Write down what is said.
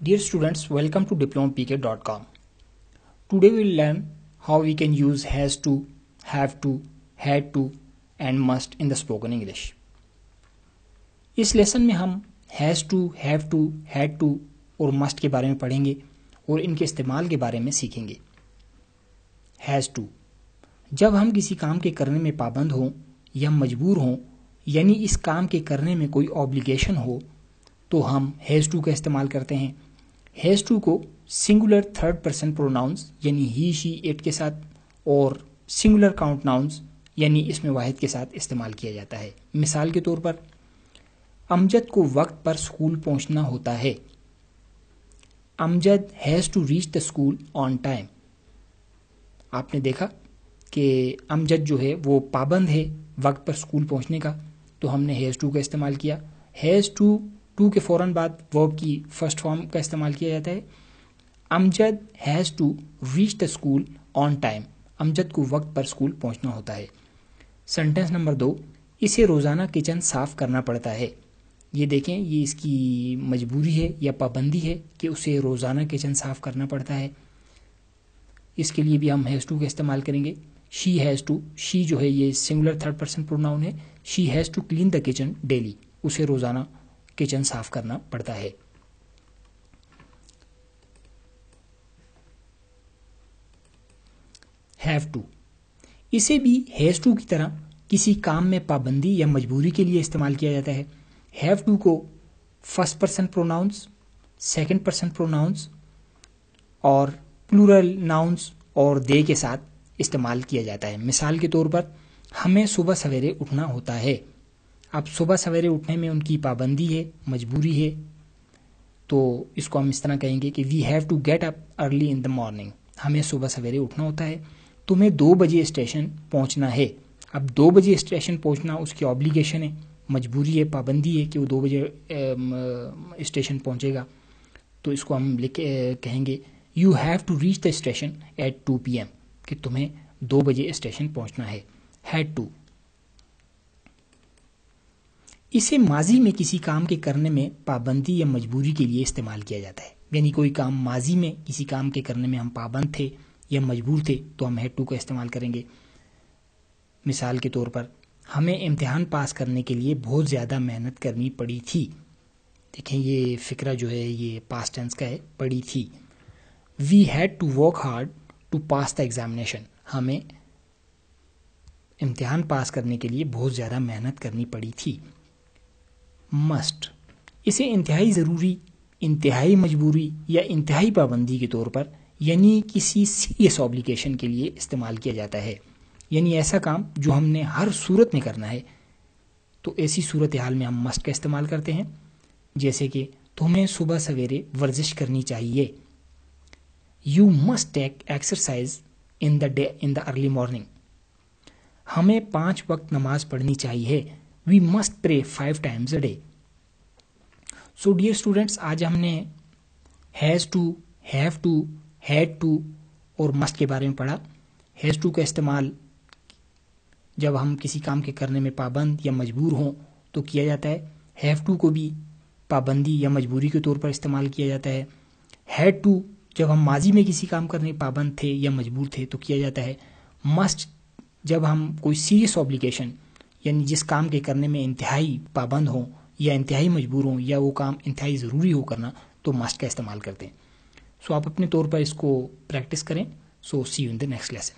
Dear students, welcome to diplomapk.com. Today we will learn how we can use has to, have to, had to and must in the spoken English. इस lesson में हम has to, have to, had to और must के बारे में पढ़ेंगे और इनके इस्तेमाल के बारे में सीखेंगे. has to, जब हम किसी काम के करने में पाबंद हों या मजबूर हों, यानी इस काम के करने में कोई ऑब्लिगेशन हो, तो हम हैज़ टू का इस्तेमाल करते हैं. हैज़ टू को सिंगुलर थर्ड पर्सन प्रोनाउंस यानी ही शी इट के साथ और सिंगुलर काउंट नाउंस यानी इसमें वाहिद के साथ इस्तेमाल किया जाता है. मिसाल के तौर पर अमजद को वक्त पर स्कूल पहुंचना होता है. Amjad has to reach the school on time. आपने देखा कि अमजद जो है वो पाबंद है वक्त पर स्कूल पहुंचने का, तो हमने हैज़ टू का इस्तेमाल किया. हैज़ टू के फ़ौरन बाद वर्ब की फर्स्ट फॉर्म का इस्तेमाल किया जाता है. Amjad has to reach the school on time. Amjad को वक्त पर स्कूल पहुंचना होता है. सेंटेंस नंबर 2, इसे रोज़ाना किचन साफ करना पड़ता है. ये देखें, ये इसकी मजबूरी है या पाबंदी है कि उसे रोज़ाना किचन साफ करना पड़ता है. इसके लिए भी हम हैज़ टू का इस्तेमाल करेंगे. शी हैज़ टू, शी जो है ये सिंगुलर थर्ड पर्सन प्रोनाउन है. She has to clean the kitchen daily. उसे रोज़ाना किचन साफ करना पड़ता है. हैव टू, इसे भी हैज़ टू की तरह किसी काम में पाबंदी या मजबूरी के लिए इस्तेमाल किया जाता है. हैव टू को first person pronouns, second person pronouns और प्लूरल नाउंस और दे के साथ इस्तेमाल किया जाता है. मिसाल के तौर पर हमें सुबह सवेरे उठना होता है. अब सुबह सवेरे उठने में उनकी पाबंदी है, मजबूरी है, तो इसको हम इस तरह कहेंगे कि we have to get up early in the morning. हमें सुबह सवेरे उठना होता है. तुम्हें 2 बजे स्टेशन पहुंचना है. अब 2 बजे स्टेशन पहुंचना उसकी ऑब्लिगेशन है, मजबूरी है, पाबंदी है कि वो 2 बजे स्टेशन पहुंचेगा. तो इसको हम कहेंगे you have to reach the station at 2 PM, कि तुम्हें 2 बजे स्टेशन पहुंचना है. हैड टू, इसे माजी में किसी काम के करने में पाबंदी या मजबूरी के लिए इस्तेमाल किया जाता है. यानी कोई काम माजी में किसी काम के करने में हम पाबंद थे या मजबूर थे तो हम हैड टू का इस्तेमाल करेंगे. मिसाल के तौर पर हमें इम्तिहान पास करने के लिए बहुत ज़्यादा मेहनत करनी पड़ी थी. देखें, ये फिक्रा जो है ये पास्ट टेंस का है, पड़ी थी. We had to work hard to pass the examination. हमें इम्तिहान पास करने के लिए बहुत ज़्यादा मेहनत करनी पड़ी थी. मस्ट, इसे इंतहाई ज़रूरी, इंतहाई मजबूरी या इंतहाई पाबंदी के तौर पर यानी किसी सीरियस ऑब्लिगेशन के लिए इस्तेमाल किया जाता है. यानी ऐसा काम जो हमने हर सूरत में करना है, तो ऐसी सूरत हाल में हम मस्ट का इस्तेमाल करते हैं. जैसे कि तुम्हें सुबह सवेरे वर्जिश करनी चाहिए. You must take exercise in the early morning. हमें 5 वक्त नमाज पढ़नी चाहिए. We must pray 5 times a day. So dear students, आज हमने has to, have to, had to और मस्ट के बारे में पढ़ा. हैज़ टू का इस्तेमाल जब हम किसी काम के करने में पाबंद या मजबूर हों तो किया जाता है. हैव टू को भी पाबंदी या मजबूरी के तौर पर इस्तेमाल किया जाता है. हैड टू जब हम माजी में किसी काम करने में पाबंद थे या मजबूर थे तो किया जाता है. मस्ट जब हम कोई सीरियस ऑब्लिगेशन यानी जिस काम के करने में इंतहाई पाबंद हो या इंतहाई मजबूर हो या वो काम इंतहाई ज़रूरी हो करना, तो मस्ट का इस्तेमाल करते हैं. सो आप अपने तौर पर इसको प्रैक्टिस करें. So see you in the next lesson.